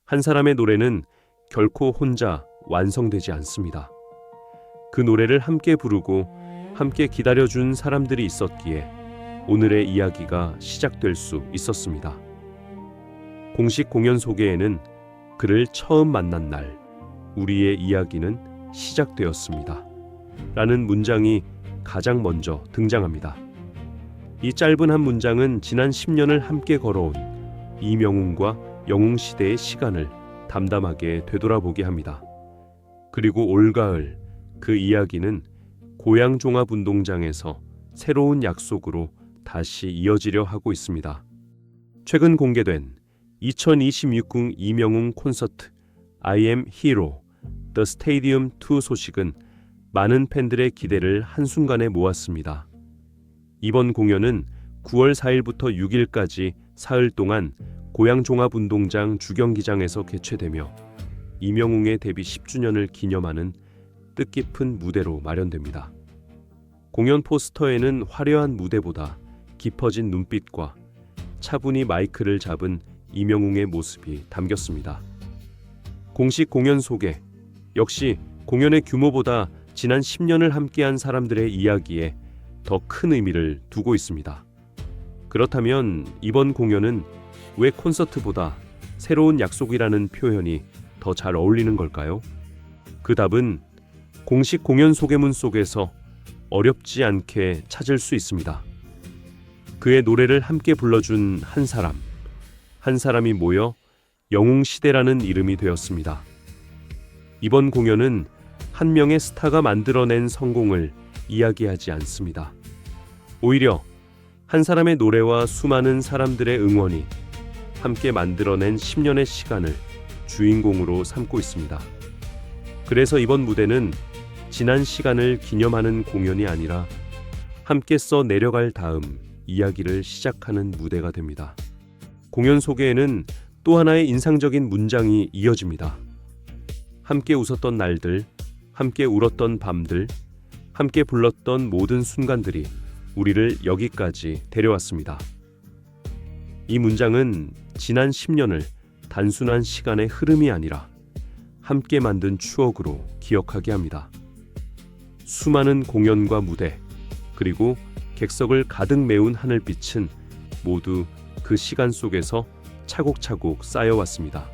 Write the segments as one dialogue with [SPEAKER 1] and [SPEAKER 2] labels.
[SPEAKER 1] 한 사람의 노래는 결코 혼자 완성되지 않습니다. 그 노래를 함께 부르고 함께 기다려준 사람들이 있었기에 오늘의 이야기가 시작될 수 있었습니다. 공식 공연 소개에는 그를 처음 만난 날, 우리의 이야기는 시작되었습니다. 라는 문장이 가장 먼저 등장합니다. 이 짧은 한 문장은 지난 10년을 함께 걸어온 이명웅과 영웅시대의 시간을 담담하게 되돌아보게 합니다. 그리고 올가을 그 이야기는 고양종합운동장에서 새로운 약속으로 다시 이어지려 하고 있습니다. 최근 공개된 2026 이명웅 콘서트 I am Hero, The Stadium 2 소식은 많은 팬들의 기대를 한순간에 모았습니다. 이번 공연은 9월 4일부터 6일까지 사흘 동안 고양종합운동장 주경기장에서 개최되며 이명웅의 데뷔 10주년을 기념하는 뜻깊은 무대로 마련됩니다. 공연 포스터에는 화려한 무대보다 깊어진 눈빛과 차분히 마이크를 잡은 이명웅의 모습이 담겼습니다. 공식 공연 소개 역시 공연의 규모보다 지난 10년을 함께한 사람들의 이야기에 더 큰 의미를 두고 있습니다. 그렇다면 이번 공연은 왜 콘서트보다 새로운 약속이라는 표현이 더 잘 어울리는 걸까요? 그 답은 공식 공연 소개문 속에서 어렵지 않게 찾을 수 있습니다. 그의 노래를 함께 불러준 한 사람이 모여 영웅시대라는 이름이 되었습니다. 이번 공연은 한 명의 스타가 만들어낸 성공을 이야기하지 않습니다. 오히려 한 사람의 노래와 수많은 사람들의 응원이 함께 만들어낸 10년의 시간을 주인공으로 삼고 있습니다. 그래서 이번 무대는 지난 시간을 기념하는 공연이 아니라 함께 써 내려갈 다음 이야기를 시작하는 무대가 됩니다. 공연 소개에는 또 하나의 인상적인 문장이 이어집니다. 함께 웃었던 날들, 함께 울었던 밤들, 함께 불렀던 모든 순간들이 우리를 여기까지 데려왔습니다. 이 문장은 지난 10년을 단순한 시간의 흐름이 아니라 함께 만든 추억으로 기억하게 합니다. 수많은 공연과 무대, 그리고 객석을 가득 메운 하늘빛은 모두 그 시간 속에서 차곡차곡 쌓여왔습니다.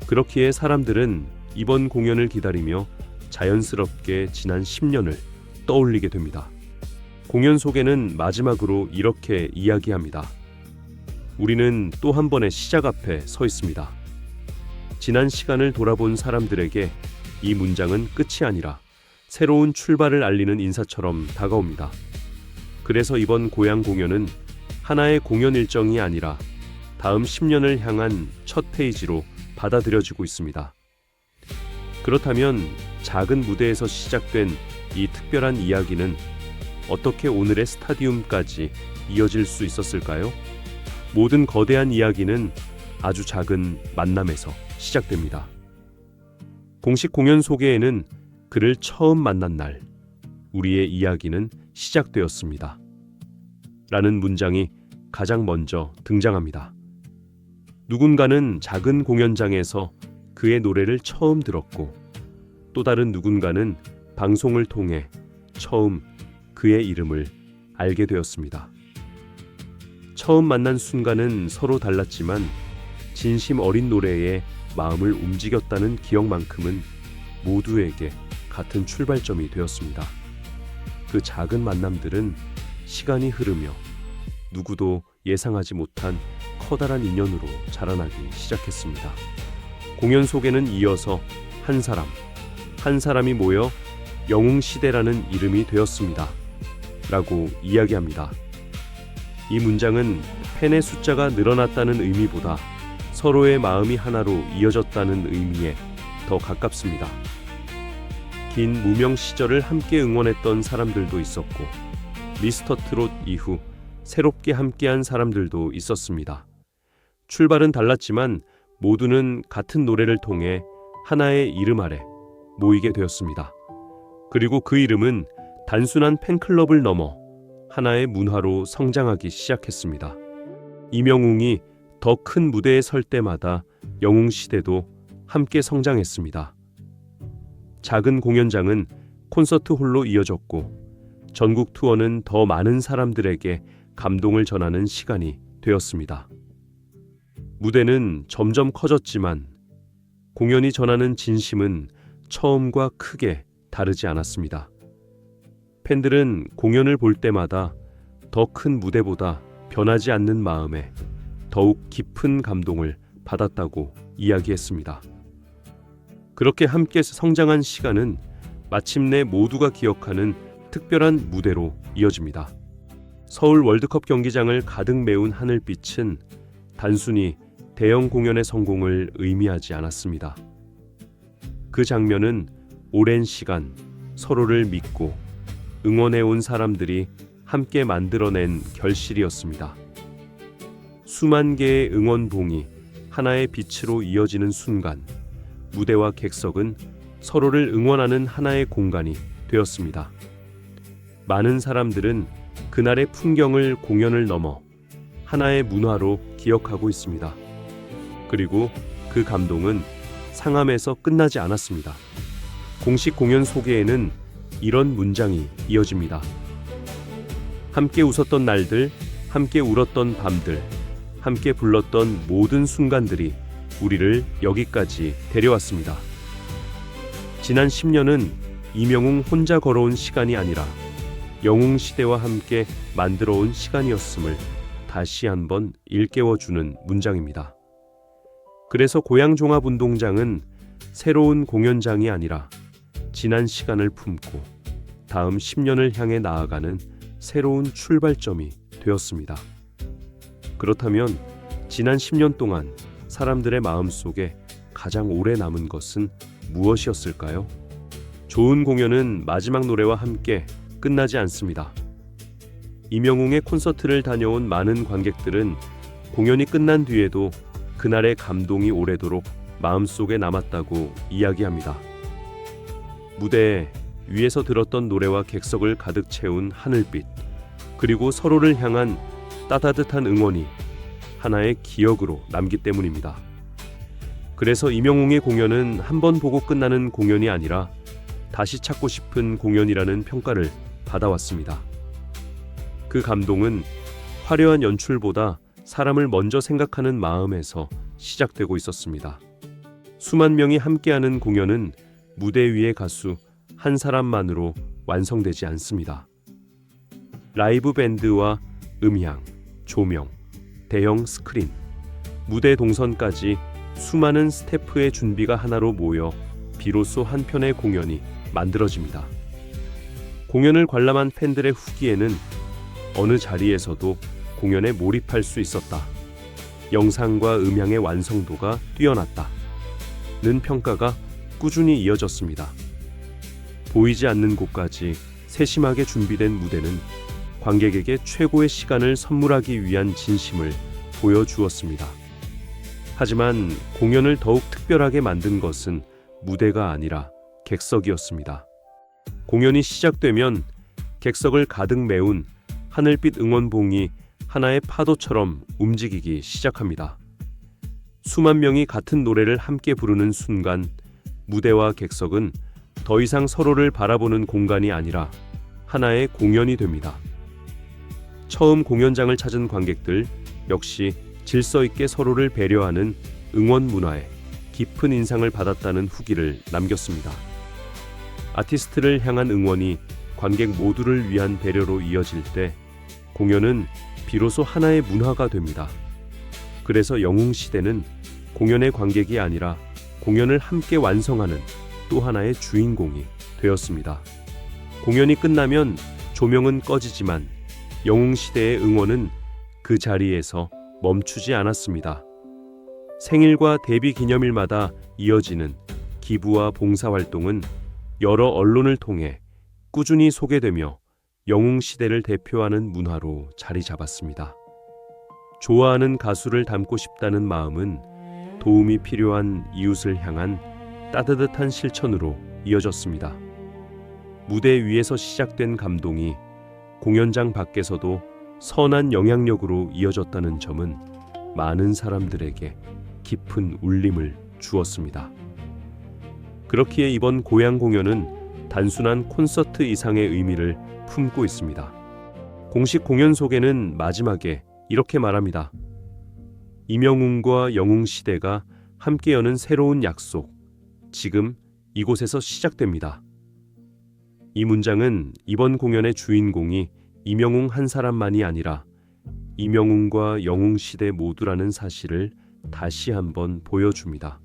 [SPEAKER 1] 그렇기에 사람들은 이번 공연을 기다리며 자연스럽게 지난 10년을 떠올리게 됩니다. 공연 소개는 마지막으로 이렇게 이야기합니다. 우리는 또 한 번의 시작 앞에 서 있습니다. 지난 시간을 돌아본 사람들에게 이 문장은 끝이 아니라 새로운 출발을 알리는 인사처럼 다가옵니다. 그래서 이번 고양 공연은 하나의 공연 일정이 아니라 다음 10년을 향한 첫 페이지로 받아들여지고 있습니다. 그렇다면 작은 무대에서 시작된 이 특별한 이야기는 어떻게 오늘의 스타디움까지 이어질 수 있었을까요? 모든 거대한 이야기는 아주 작은 만남에서 시작됩니다. 공식 공연 소개에는 그를 처음 만난 날, 우리의 이야기는 시작되었습니다. 라는 문장이 가장 먼저 등장합니다. 누군가는 작은 공연장에서 그의 노래를 처음 들었고, 또 다른 누군가는 방송을 통해 처음 그의 이름을 알게 되었습니다. 처음 만난 순간은 서로 달랐지만 진심 어린 노래에 마음을 움직였다는 기억만큼은 모두에게 같은 출발점이 되었습니다. 그 작은 만남들은 시간이 흐르며 누구도 예상하지 못한 커다란 인연으로 자라나기 시작했습니다. 공연 소개는 이어서 한 사람이 모여 영웅시대라는 이름이 되었습니다. 라고 이야기합니다. 이 문장은 팬의 숫자가 늘어났다는 의미보다 서로의 마음이 하나로 이어졌다는 의미에 더 가깝습니다. 긴 무명 시절을 함께 응원했던 사람들도 있었고, 미스터 트롯 이후 새롭게 함께한 사람들도 있었습니다. 출발은 달랐지만 모두는 같은 노래를 통해 하나의 이름 아래 모이게 되었습니다. 그리고 그 이름은 단순한 팬클럽을 넘어 하나의 문화로 성장하기 시작했습니다. 이명웅이 더 큰 무대에 설 때마다 영웅시대도 함께 성장했습니다. 작은 공연장은 콘서트 홀로 이어졌고 전국 투어는 더 많은 사람들에게 감동을 전하는 시간이 되었습니다. 무대는 점점 커졌지만 공연이 전하는 진심은 처음과 크게 다르지 않았습니다. 팬들은 공연을 볼 때마다 더 큰 무대보다 변하지 않는 마음에 더욱 깊은 감동을 받았다고 이야기했습니다. 그렇게 함께 성장한 시간은 마침내 모두가 기억하는 특별한 무대로 이어집니다. 서울 월드컵 경기장을 가득 메운 하늘빛은 단순히 대형 공연의 성공을 의미하지 않았습니다. 그 장면은 오랜 시간 서로를 믿고 응원해온 사람들이 함께 만들어낸 결실이었습니다. 수만 개의 응원봉이 하나의 빛으로 이어지는 순간 무대와 객석은 서로를 응원하는 하나의 공간이 되었습니다. 많은 사람들은 그날의 풍경을 공연을 넘어 하나의 문화로 기억하고 있습니다. 그리고 그 감동은 상암에서 끝나지 않았습니다. 공식 공연 소개에는 이런 문장이 이어집니다. 함께 웃었던 날들, 함께 울었던 밤들, 함께 불렀던 모든 순간들이 우리를 여기까지 데려왔습니다. 지난 10년은 이명웅 혼자 걸어온 시간이 아니라 영웅시대와 함께 만들어온 시간이었음을 다시 한번 일깨워주는 문장입니다. 그래서 고양종합운동장은 새로운 공연장이 아니라 지난 시간을 품고 다음 10년을 향해 나아가는 새로운 출발점이 되었습니다. 그렇다면 지난 10년 동안 사람들의 마음속에 가장 오래 남은 것은 무엇이었을까요? 좋은 공연은 마지막 노래와 함께 끝나지 않습니다. 이명웅의 콘서트를 다녀온 많은 관객들은 공연이 끝난 뒤에도 그날의 감동이 오래도록 마음속에 남았다고 이야기합니다. 무대 위에서 들었던 노래와 객석을 가득 채운 하늘빛, 그리고 서로를 향한 따뜻한 응원이 하나의 기억으로 남기 때문입니다. 그래서 이명웅의 공연은 한 번 보고 끝나는 공연이 아니라 다시 찾고 싶은 공연이라는 평가를 받아왔습니다. 그 감동은 화려한 연출보다 사람을 먼저 생각하는 마음에서 시작되고 있었습니다. 수만 명이 함께하는 공연은 무대 위의 가수 한 사람만으로 완성되지 않습니다. 라이브 밴드와 음향, 조명, 대형 스크린, 무대 동선까지 수많은 스태프의 준비가 하나로 모여 비로소 한 편의 공연이 만들어집니다. 공연을 관람한 팬들의 후기에는 어느 자리에서도 공연에 몰입할 수 있었다. 영상과 음향의 완성도가 뛰어났다. 는 평가가 꾸준히 이어졌습니다. 보이지 않는 곳까지 세심하게 준비된 무대는 관객에게 최고의 시간을 선물하기 위한 진심을 보여주었습니다. 하지만 공연을 더욱 특별하게 만든 것은 무대가 아니라 객석이었습니다. 공연이 시작되면 객석을 가득 메운 하늘빛 응원봉이 하나의 파도처럼 움직이기 시작합니다. 수만 명이 같은 노래를 함께 부르는 순간 무대와 객석은 더 이상 서로를 바라보는 공간이 아니라 하나의 공연이 됩니다. 처음 공연장을 찾은 관객들 역시 질서 있게 서로를 배려하는 응원 문화에 깊은 인상을 받았다는 후기를 남겼습니다. 아티스트를 향한 응원이 관객 모두를 위한 배려로 이어질 때 공연은 비로소 하나의 문화가 됩니다. 그래서 영웅시대는 공연의 관객이 아니라 공연을 함께 완성하는 또 하나의 주인공이 되었습니다. 공연이 끝나면 조명은 꺼지지만 영웅시대의 응원은 그 자리에서 멈추지 않았습니다. 생일과 데뷔 기념일마다 이어지는 기부와 봉사활동은 여러 언론을 통해 꾸준히 소개되며 영웅시대를 대표하는 문화로 자리 잡았습니다. 좋아하는 가수를 닮고 싶다는 마음은 도움이 필요한 이웃을 향한 따뜻한 실천으로 이어졌습니다. 무대 위에서 시작된 감동이 공연장 밖에서도 선한 영향력으로 이어졌다는 점은 많은 사람들에게 깊은 울림을 주었습니다. 그렇기에 이번 고향 공연은 단순한 콘서트 이상의 의미를 품고 있습니다. 공식 공연 속에는 마지막에 이렇게 말합니다. 임영웅과 영웅시대가 함께 여는 새로운 약속, 지금 이곳에서 시작됩니다. 이 문장은 이번 공연의 주인공이 임영웅 한 사람만이 아니라 임영웅과 영웅시대 모두라는 사실을 다시 한번 보여줍니다.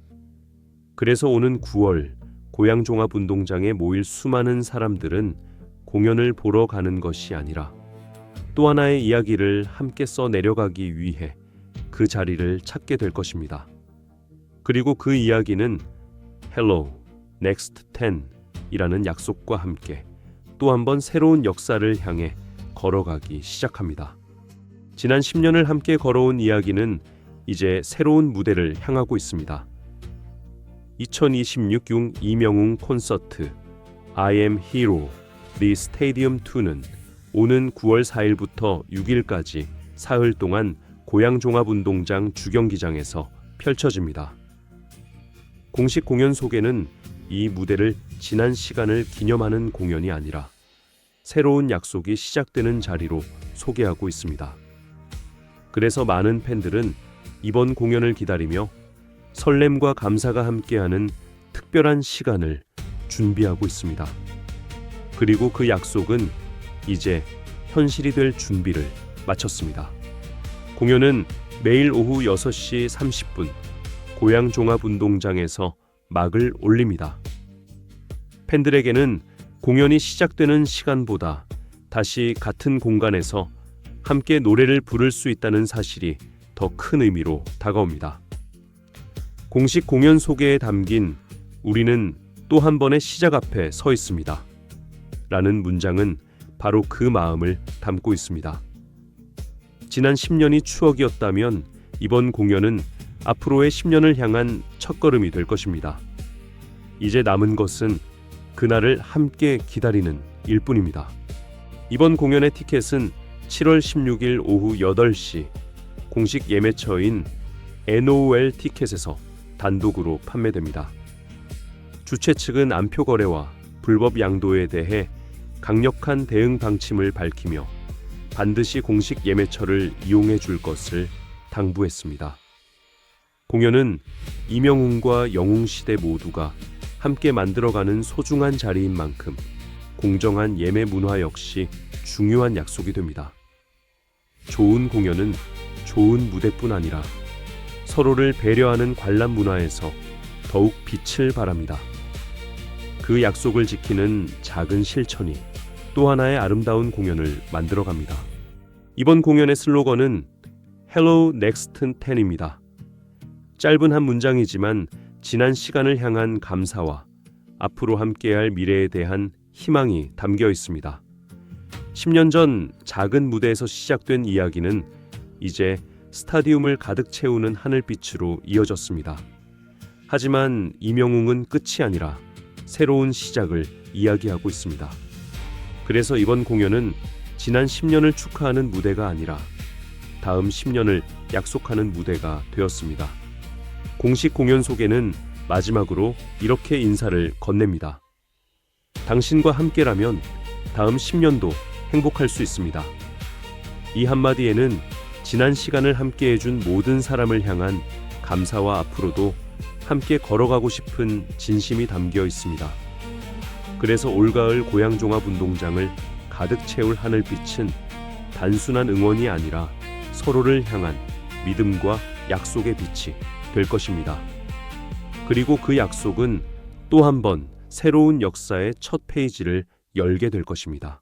[SPEAKER 1] 그래서 오는 9월 고양종합운동장에 모일 수많은 사람들은 공연을 보러 가는 것이 아니라 또 하나의 이야기를 함께 써내려가기 위해 그 자리를 찾게 될 것입니다. 그리고 그 이야기는 Hello, Next 10 이라는 약속과 함께 또 한 번 새로운 역사를 향해 걸어가기 시작합니다. 지난 10년을 함께 걸어온 이야기는 이제 새로운 무대를 향하고 있습니다. 2026 임영웅 콘서트 I am Hero, The Stadium 2는 오는 9월 4일부터 6일까지 사흘 동안 고양종합운동장 주경기장에서 펼쳐집니다. 공식 공연 속에는 이 무대를 지난 시간을 기념하는 공연이 아니라 새로운 약속이 시작되는 자리로 소개하고 있습니다. 그래서 많은 팬들은 이번 공연을 기다리며 설렘과 감사가 함께하는 특별한 시간을 준비하고 있습니다. 그리고 그 약속은 이제 현실이 될 준비를 마쳤습니다. 공연은 매일 오후 6시 30분 고양종합운동장에서 막을 올립니다. 팬들에게는 공연이 시작되는 시간보다 다시 같은 공간에서 함께 노래를 부를 수 있다는 사실이 더 큰 의미로 다가옵니다. 공식 공연 소개에 담긴 우리는 또 한 번의 시작 앞에 서 있습니다. 라는 문장은 바로 그 마음을 담고 있습니다. 지난 10년이 추억이었다면 이번 공연은 앞으로의 10년을 향한 첫걸음이 될 것입니다. 이제 남은 것은 그날을 함께 기다리는 일뿐입니다. 이번 공연의 티켓은 7월 16일 오후 8시 공식 예매처인 NOL 티켓에서 단독으로 판매됩니다. 주최 측은 안표 거래와 불법 양도에 대해 강력한 대응 방침을 밝히며 반드시 공식 예매처를 이용해 줄 것을 당부했습니다. 공연은 임영웅과 영웅시대 모두가 함께 만들어가는 소중한 자리인 만큼 공정한 예매 문화 역시 중요한 약속이 됩니다. 좋은 공연은 좋은 무대뿐 아니라 서로를 배려하는 관람 문화에서 더욱 빛을 발합니다. 그 약속을 지키는 작은 실천이 또 하나의 아름다운 공연을 만들어갑니다. 이번 공연의 슬로건은 Hello Next 10입니다. 짧은 한 문장이지만 지난 시간을 향한 감사와 앞으로 함께할 미래에 대한 희망이 담겨 있습니다. 10년 전 작은 무대에서 시작된 이야기는 이제 스타디움을 가득 채우는 하늘빛으로 이어졌습니다. 하지만 임영웅은 끝이 아니라 새로운 시작을 이야기하고 있습니다. 그래서 이번 공연은 지난 10년을 축하하는 무대가 아니라 다음 10년을 약속하는 무대가 되었습니다. 공식 공연 속에는 마지막으로 이렇게 인사를 건넵니다. 당신과 함께라면 다음 10년도 행복할 수 있습니다. 이 한마디에는 지난 시간을 함께 해준 모든 사람을 향한 감사와 앞으로도 함께 걸어가고 싶은 진심이 담겨 있습니다. 그래서 올가을 고양종합운동장을 가득 채울 하늘빛은 단순한 응원이 아니라 서로를 향한 믿음과 약속의 빛이 될 것입니다. 그리고 그 약속은 또 한 번 새로운 역사의 첫 페이지를 열게 될 것입니다.